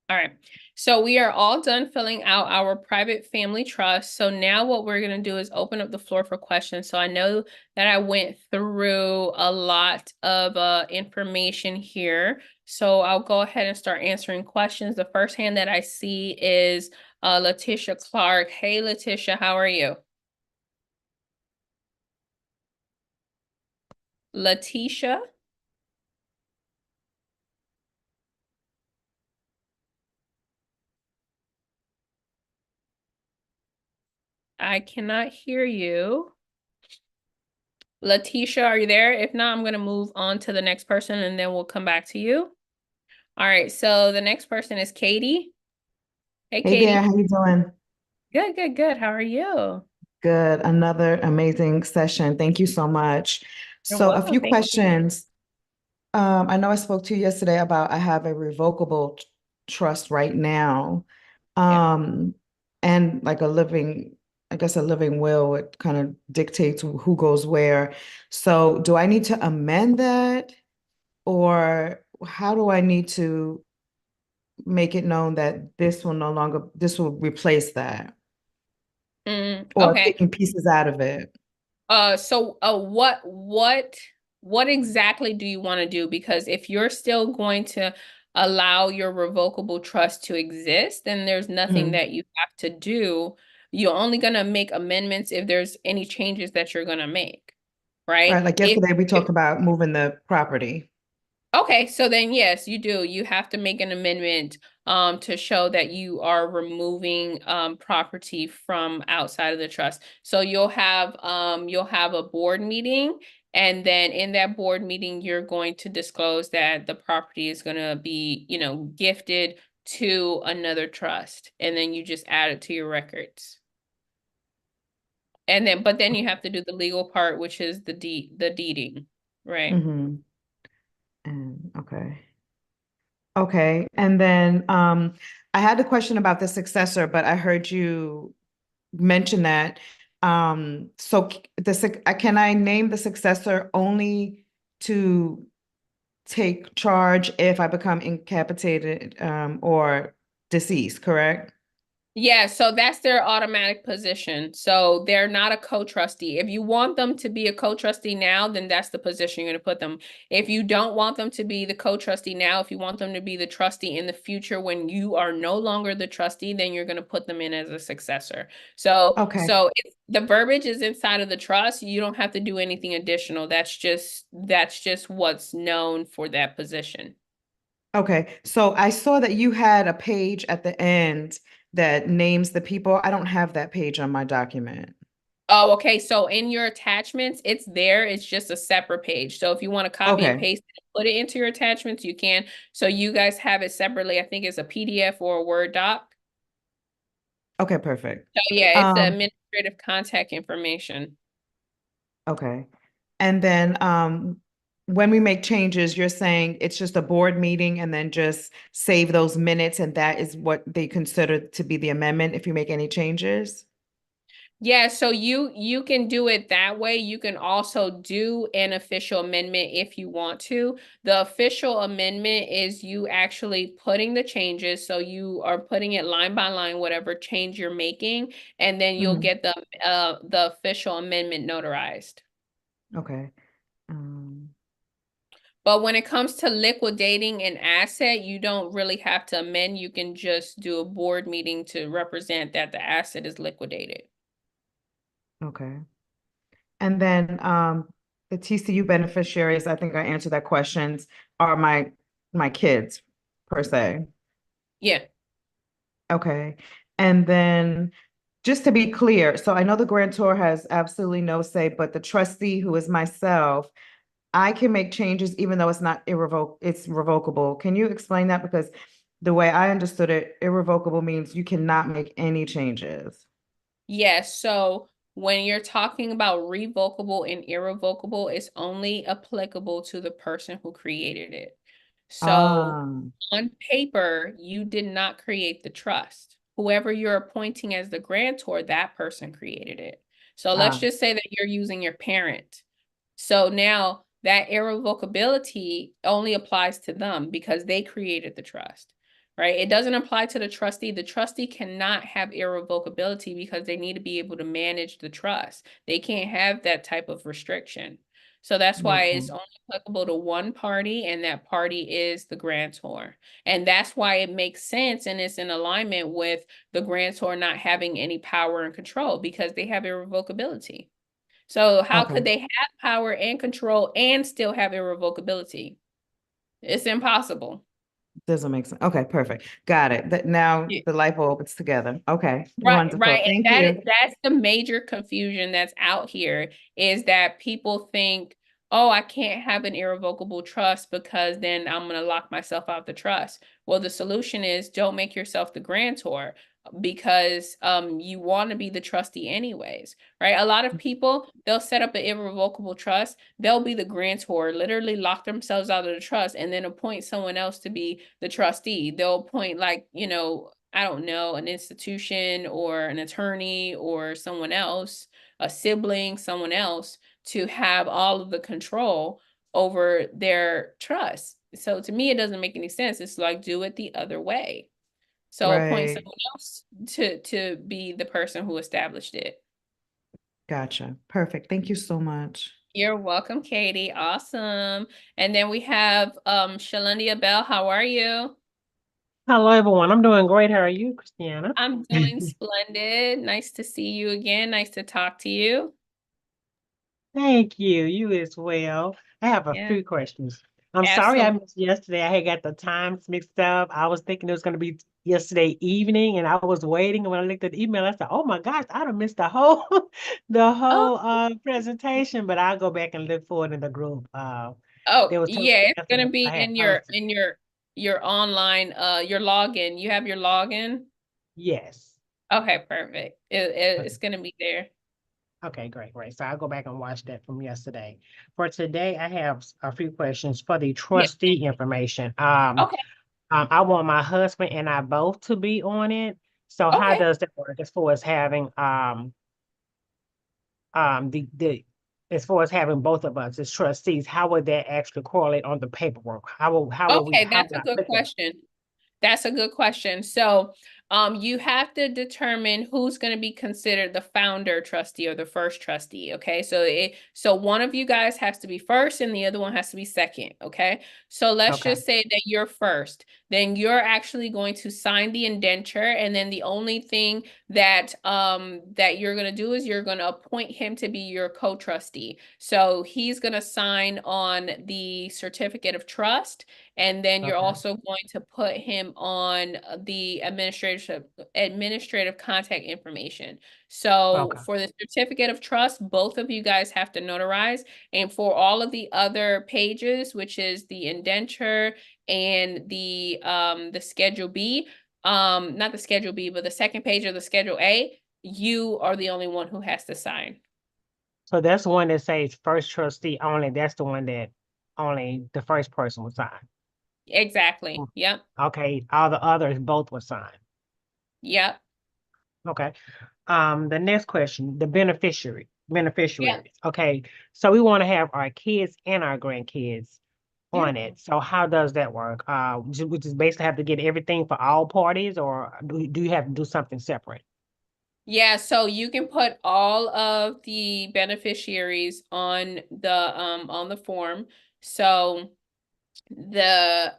All right. So we are all done filling out our private family trust. So now what we're going to do is open up the floor for questions. So I know that I went through a lot of information here. So I'll go ahead and start answering questions. The first hand that I see is Letitia Clark. Hey, Letitia, how are you? Letitia, I cannot hear you. Letitia, are you there? If not, I'm going to move on to the next person and then we'll come back to you. All right, so the next person is Katie. Hey, Hey there, Katie. how you doing? Good, good, good. How are you? Good. Another amazing session. Thank you so much. You're So, a welcome. few Thank you. questions. I know I spoke to you yesterday about I have a revocable trust right now. Yeah. Um, and like a living, I guess a living will, it kind of dictates who goes where. So, do I need to amend that, or how do I need to make it known that this will replace that, or Okay. taking pieces out of it? What exactly do you want to do? Because if you're still going to allow your revocable trust to exist, then there's nothing Mhm. that you have to do. You're only going to make amendments if there's any changes that you're going to make, right? Right, like yesterday we talked about moving the property. Okay, so then yes, you do. You have to make an amendment to show that you are removing property from outside of the trust. So you'll have a board meeting, and then in that board meeting you're going to disclose that the property is going to be, gifted to another trust, and then you just add it to your records. And then but then you have to do the legal part, which is the deeding, right? Hmm. And okay. Okay. And then I had a question about the successor, but I heard you mention that. So can I name the successor only to take charge if I become incapacitated or deceased, correct? Yeah, so that's their automatic position. So they're not a co-trustee. If you want them to be a co-trustee now, then that's the position you're going to put them. If you don't want them to be the co-trustee now, if you want them to be the trustee in the future when you are no longer the trustee, then you're going to put them in as a successor. So Okay. so if the verbiage is inside of the trust, you don't have to do anything additional. That's just what's known for that position. Okay, so I saw that you had a page at the end that names the people. I don't have that page on my document. Oh, okay. So in your attachments, it's there. It's just a separate page. So if you want to copy and Okay, paste it and put it into your attachments, you can. So you guys have it separately. I think it's a PDF or a Word doc. okay, perfect. So yeah, it's the Um, administrative contact information. okay. And then when we make changes, you're saying it's just a board meeting and then just save those minutes, and that is what they consider to be the amendment if you make any changes? Yeah, so you can do it that way. You can also do an official amendment if you want to. The official amendment is you actually putting the changes. So you are putting it line by line, whatever change you're making, and then you'll Mhm. get the official amendment notarized. Okay. Um, But when it comes to liquidating an asset, you don't really have to amend. You can just do a board meeting to represent that the asset is liquidated. okay. And then the TCU beneficiaries, I think I answered that questions, are my kids per se. Yeah. Okay. And then just to be clear, so I know the grantor has absolutely no say, but the trustee who is myself, I can make changes even though it's revocable. Can you explain that? Because the way I understood it, irrevocable means you cannot make any changes. Yes, so when you're talking about revocable and irrevocable, it's only applicable to the person who created it. So Ah, on paper, you did not create the trust. Whoever you're appointing as the grantor, that person created it. So let's ah, just say that you're using your parent. So now that irrevocability only applies to them because they created the trust, right? It doesn't apply to the trustee. The trustee cannot have irrevocability because they need to be able to manage the trust. They can't have that type of restriction. So that's why Okay. it's only applicable to one party, and that party is the grantor. And that's why it makes sense and it's in alignment with the grantor not having any power and control because they have irrevocability. So how Okay. could they have power and control and still have irrevocability? It's impossible. Doesn't make sense. Okay, perfect. Got it. That now Yeah. the light bulb is together. Okay, Right, wonderful. right. And Thank you. that's the major confusion that's out here is that people think, oh, I can't have an irrevocable trust because then I'm going to lock myself out the trust. Well, the solution is don't make yourself the grantor because you want to be the trustee anyways, right? A lot of people, they'll set up an irrevocable trust, they'll be the grantor, literally lock themselves out of the trust and then appoint someone else to be the trustee. They'll appoint like, I don't know, an institution or an attorney or someone else, a sibling, someone else to have all of the control over their trust. So to me, it doesn't make any sense. It's like do it the other way. So appoint Right. someone else to be the person who established it. Gotcha. Perfect. Thank you so much. You're welcome, Katie. Awesome. And then we have Shalindia Bell. How are you? Hello, everyone. I'm doing great. How are you, Christiana? I'm doing splendid. Nice to see you again. Nice to talk to you. Thank you. You as well. I have a Yeah, few questions. I'm sorry I absolutely. missed yesterday. I had got the times mixed up. I was thinking it was going to be yesterday evening, and I was waiting. And when I looked at the email, I said, "Oh my gosh, I'd have missed the whole the Oh, whole presentation." But I'll go back and look for it in the group. oh, There was so yeah, it's something gonna else be I had in your posted. your online your login. You have your login? Yes. Okay, perfect. Okay. It's gonna be there. Okay, great, great. So I'll go back and watch that from yesterday. For today, I have a few questions for the Yeah. trustee information. Okay. I want my husband and I both to be on it. So how Okay. does that work as far as having the as far as having both of us as trustees? How would that actually correlate on the paperwork? Okay, How that's would a I good put that? question. That's a good question. So, you have to determine who's going to be considered the founder trustee or the first trustee. Okay. So one of you guys has to be first and the other one has to be second. Okay. So let's Okay, just say that you're first. Then you're actually going to sign the indenture. And then the only thing that you're going to do is you're going to appoint him to be your co-trustee. So he's going to sign on the certificate of trust and then you're okay, also going to put him on the administrative contact information. So okay, for the certificate of trust, both of you guys have to notarize. And for all of the other pages, which is the indenture and the Schedule B, not the Schedule B, but the second page of the Schedule A, you are the only one who has to sign. so that's the one that says first trustee only. That's the one that only the first person will sign. Exactly. Mm. Yep. Okay, all the others both will sign. Yep. Okay. The next question, the Yep. beneficiaries. Okay, so we want to have our kids and our grandkids Yep. on it. So how does that work? We just basically have to get everything for all parties, or do you have to do something separate? Yeah, so you can put all of the beneficiaries on the form. So the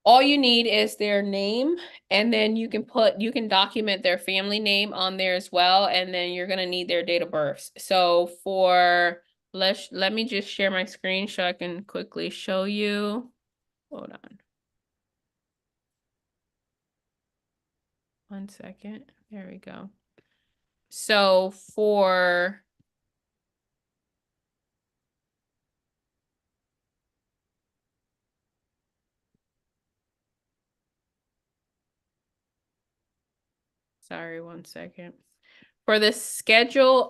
all you need is their name and then you can document their family name on there as well and then you're going to need their date of birth. So for let me just share my screen so I can quickly show you. Hold on. 1 second. There we go. So for Sorry, 1 second. For the Schedule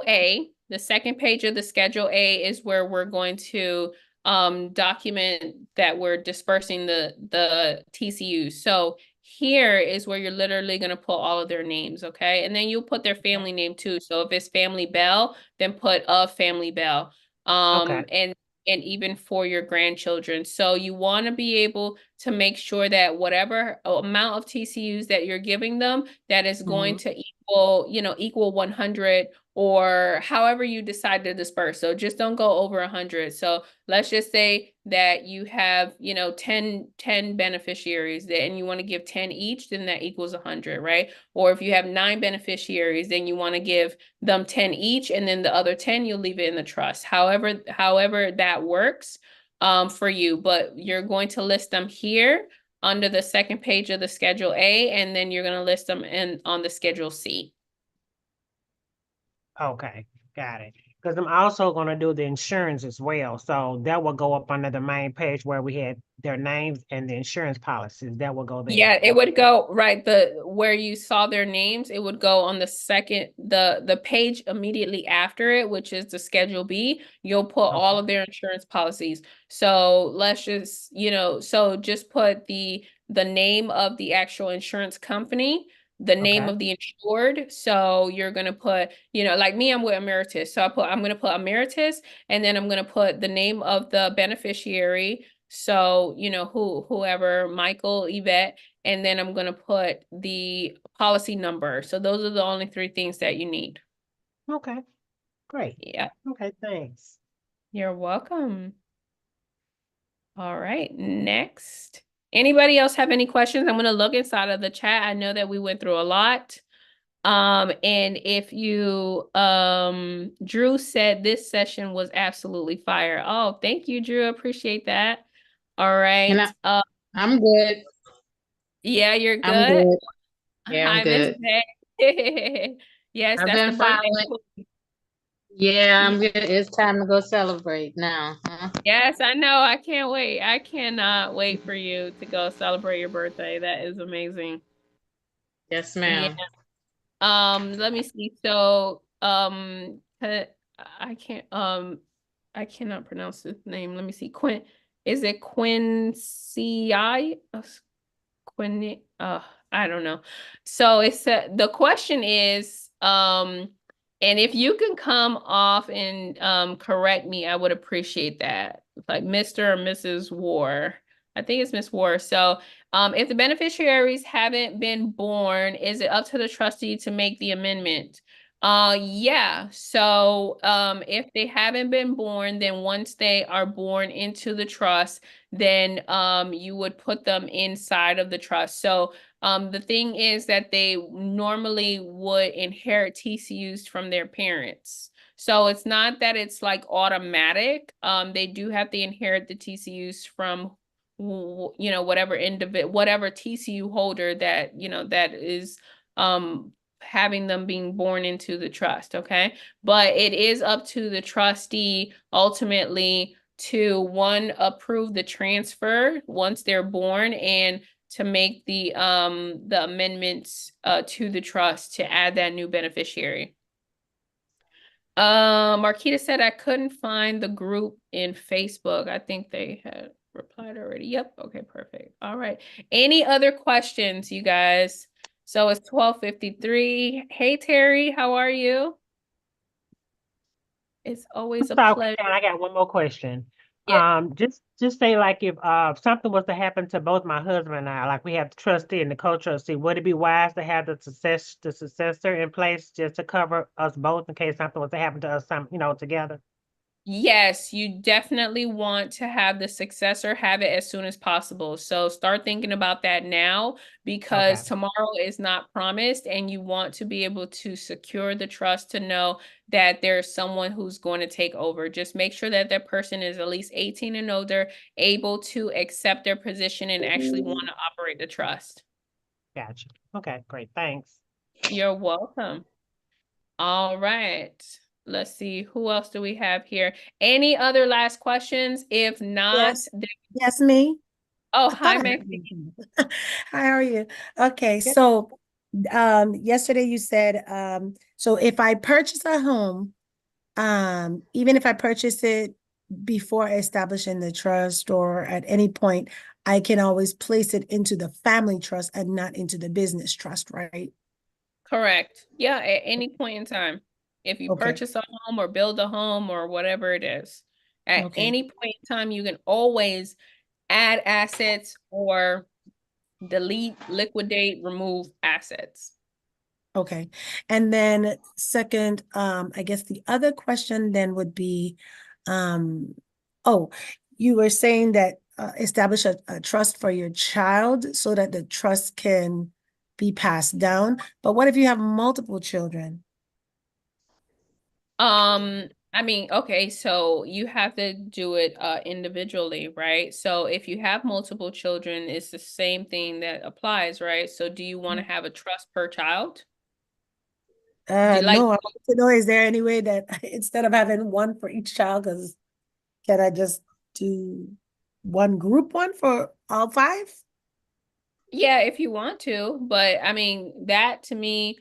A, the second page of the Schedule A is where we're going to document that we're dispersing the TCU. So here is where you're literally going to put all of their names, okay? And then you'll put their family name too. So if it's Family Bell, then put of Family Bell. Okay. And and even for your grandchildren. So you want to be able to make sure that whatever amount of TCUs that you're giving them, that is going to equal, equal 100, or however you decide to disperse. So just don't go over 100. So let's just say that you have, 10 beneficiaries, and you want to give 10 each, then that equals 100, right? Or if you have 9 beneficiaries, then you want to give them 10 each, and then the other 10 you'll leave it in the trust. However that works for you, but you're going to list them here under the second page of the Schedule A, and then you're going to list them on the Schedule C. Okay, got it. Because I'm also gonna do the insurance as well. So that will go up under the main page where we had their names and the insurance policies. That will go there. Yeah, it would go right, where you saw their names, it would go on the second, the page immediately after it, which is the Schedule B. You'll put all of their insurance policies. So let's just, so just put the name of the actual insurance company, the name of the insured. So you're gonna put, like me, I'm with Emeritus. So I'm gonna put Emeritus, and then I'm gonna put the name of the beneficiary. So, whoever, Michael, Yvette, and then I'm going to put the policy number. So those are the only 3 things that you need. Okay, great. Yeah. Okay, thanks. You're welcome. All right, next. Anybody else have any questions? I'm going to look inside of the chat. I know that we went through a lot. And if you, Drew said this session was absolutely fire. Oh, thank you, Drew. Appreciate that. All right. I'm good. Yeah, you're good. I'm good. Yeah, Hi, I'm good. Miss Bay. Yes, I've that's the been birthday. following. Yeah, I'm good. It's time to go celebrate now. Huh? Yes, I know. I can't wait. I cannot wait for you to go celebrate your birthday. That is amazing. Yes, Yeah. ma'am. Let me see. So, I can't, I cannot pronounce his name. Let me see. Is it Quincy? I don't know. So the question is, and if you can come off and correct me, I would appreciate that. Like Mr. or Mrs. War. I think it's Miss War. So if the beneficiaries haven't been born, is it up to the trustee to make the amendment? Yeah. So if they haven't been born, then once they are born into the trust, then you would put them inside of the trust. So the thing is that they normally would inherit TCUs from their parents. So it's not that it's like automatic. They do have to inherit the TCUs from whatever TCU holder that that is having them being born into the trust. Okay, but it is up to the trustee ultimately to approve the transfer once they're born, and to make the amendments to the trust to add that new beneficiary. Marquita said I couldn't find the group in Facebook. I think they had replied already. Yep. Okay, perfect. All right. Any other questions, you guys? So it's 12:53. Hey, Terry, how are you? It's always a pleasure. I got one more question. Yeah. Just say like if something was to happen to both my husband and I, like we have the trustee and the co-trustee, would it be wise to have the successor in place just to cover us both in case something was to happen to us, together? Yes, you definitely want to have the successor have it as soon as possible. So start thinking about that now, because tomorrow is not promised, and you want to be able to secure the trust to know that there's someone who's going to take over. Just make sure that that person is at least 18 and older, able to accept their position and actually want to operate the trust. Gotcha. Okay, great. Thanks. You're welcome. All right. Let's see. Who else do we have here? Any other last questions? If not, Yes, me. Oh, hi, Maxine. How are you? Okay, so yesterday you said so if I purchase a home, even if I purchase it before establishing the trust or at any point, I can always place it into the family trust and not into the business trust, right? Correct. Yeah, at any point in time. If you purchase a home or build a home or whatever it is. At Okay. any point in time, you can always add assets or delete, liquidate, remove assets. Okay. And then second, I guess the other question then would be, oh, you were saying that establish a trust for your child so that the trust can be passed down. But what if you have multiple children? I mean, okay, so you have to do it individually, right? So if you have multiple children, it's the same thing that applies, right? So do you want to have a trust per child? Do you like No, I want to know, is there any way that instead of having one for each child, because can I just do one group one for all five? Yeah, if you want to, but I mean that to me,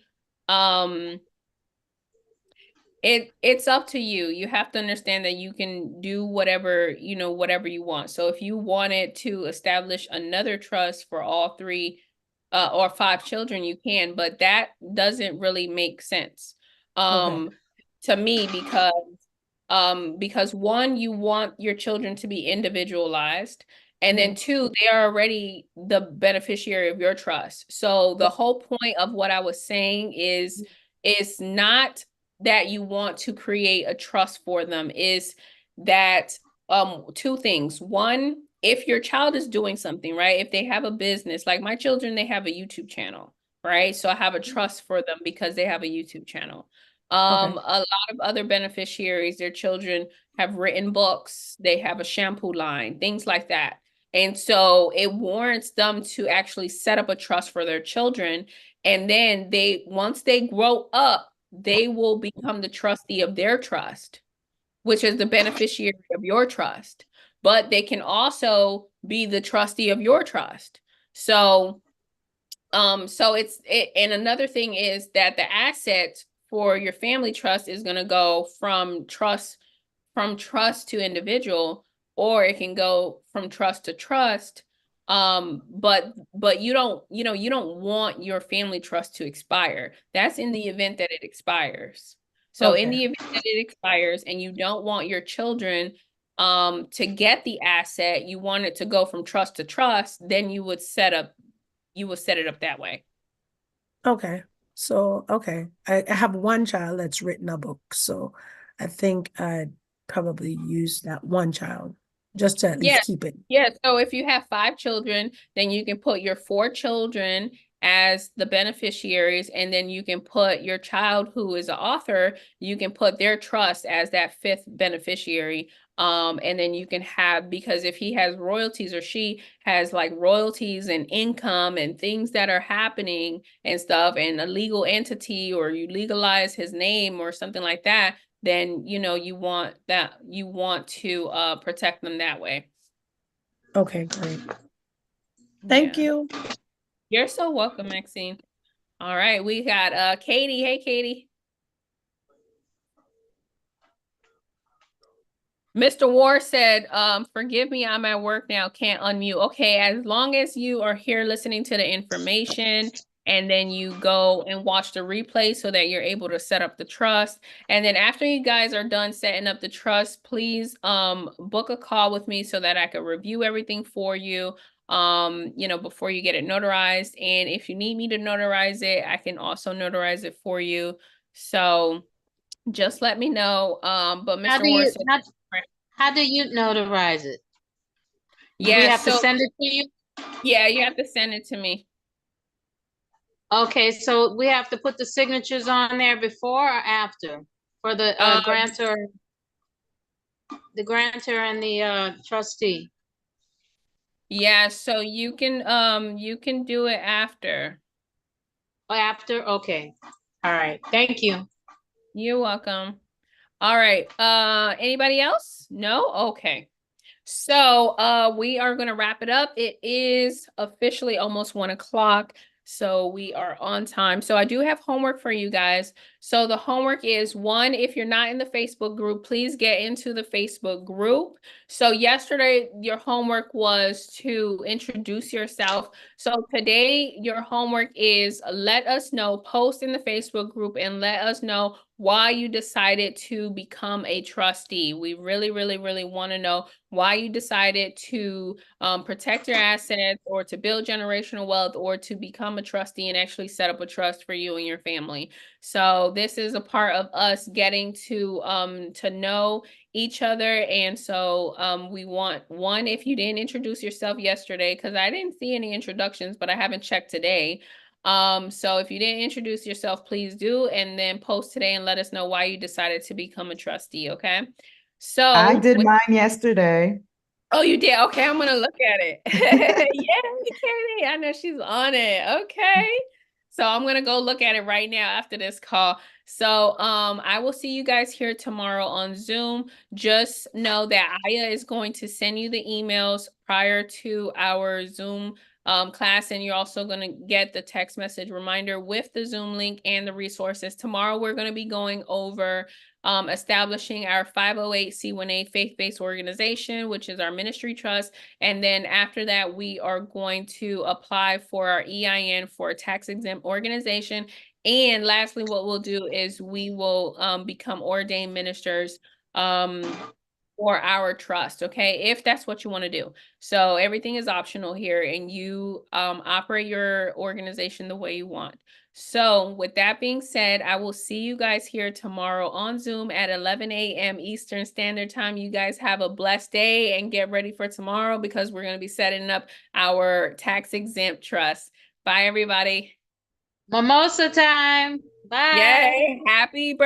um, it's up to you. You have to understand that you can do whatever, whatever you want. So if you wanted to establish another trust for all three or five children, you can, but that doesn't really make sense Okay. to me because one, you want your children to be individualized, and then two, they are already the beneficiary of your trust. So the whole point of what I was saying is not that you want to create a trust for them, is that two things. One, if your child is doing something, right? If they have a business, like my children, they have a YouTube channel, right? So I have a trust for them because they have a YouTube channel. Okay. A lot of other beneficiaries, their children have written books, they have a shampoo line, things like that. And so it warrants them to actually set up a trust for their children. And then once they grow up, they will become the trustee of their trust, which is the beneficiary of your trust. But they can also be the trustee of your trust. So and another thing is that the asset for your family trust is going to go from trust to individual, or it can go from trust to trust. But you don't, you don't want your family trust to expire. That's in the event that it expires. So in Okay. the event that it expires and you don't want your children to get the asset, you want it to go from trust to trust, then you would set it up that way. Okay. So, okay. I have one child that's written a book, so I think I'd probably use that one child just to at Yeah. least keep it. Yeah. So if you have five children, then you can put your four children as the beneficiaries, and then you can put your child who is an author, you can put their trust as that fifth beneficiary. And then you can have, because if he has royalties or she has like royalties and income and things that are happening and stuff, and a legal entity, or you legalize his name or something like that, then you want to protect them that way. Okay, great. Thank Yeah. you. You're so welcome, Maxine. All right, we got Katie. Hey, Katie. Mr. Ward said, forgive me, I'm at work now, can't unmute. Okay, as long as you are here listening to the information, and then you go and watch the replay so that you're able to set up the trust. And then after you guys are done setting up the trust, please book a call with me so that I can review everything for you, before you get it notarized. And if you need me to notarize it, I can also notarize it for you. So just let me know. But Mr. Ward said, How do you notarize it? yeah, We have so to send it to you? yeah, you have to send it to me. Okay, so we have to put the signatures on there before or after for the grantor and the trustee? Yeah, so you can do it after. After? Okay. All right. Thank you. You're welcome. All right. Anybody else? No? Okay. So we are going to wrap it up. It is officially almost 1 o'clock. So we are on time. So I do have homework for you guys. So the homework is, one, if you're not in the Facebook group, please get into the Facebook group. So yesterday, your homework was to introduce yourself. So today, your homework is let us know, post in the Facebook group and let us know why you decided to become a trustee. We really, really, really want to know why you decided to protect your assets or to build generational wealth or to become a trustee and actually set up a trust for you and your family. So this is a part of us getting to know each other. And so we want one, if you didn't introduce yourself yesterday, because I didn't see any introductions, but I haven't checked today. So if you didn't introduce yourself, please do, and then post today and let us know why you decided to become a trustee, okay? So I did mine yesterday. oh, you did? Okay, I'm gonna look at it. Yay, Katie. I know she's on it. Okay. So I'm gonna go look at it right now after this call. So I will see you guys here tomorrow on Zoom. Just know that Aya is going to send you the emails prior to our Zoom class, and you're also going to get the text message reminder with the Zoom link and the resources. Tomorrow we're going to be going over establishing our 508c1a faith-based organization, which is our ministry trust. And then after that, we are going to apply for our EIN for a tax-exempt organization. And lastly, what we'll do is we will become ordained ministers for our trust, okay? If that's what you want to do. So everything is optional here, and you operate your organization the way you want. So with that being said, I will see you guys here tomorrow on Zoom at 11 a.m. Eastern Standard Time. You guys have a blessed day and get ready for tomorrow because we're going to be setting up our tax-exempt trust. Bye, everybody. Mimosa time. Bye. Yay. Happy birthday.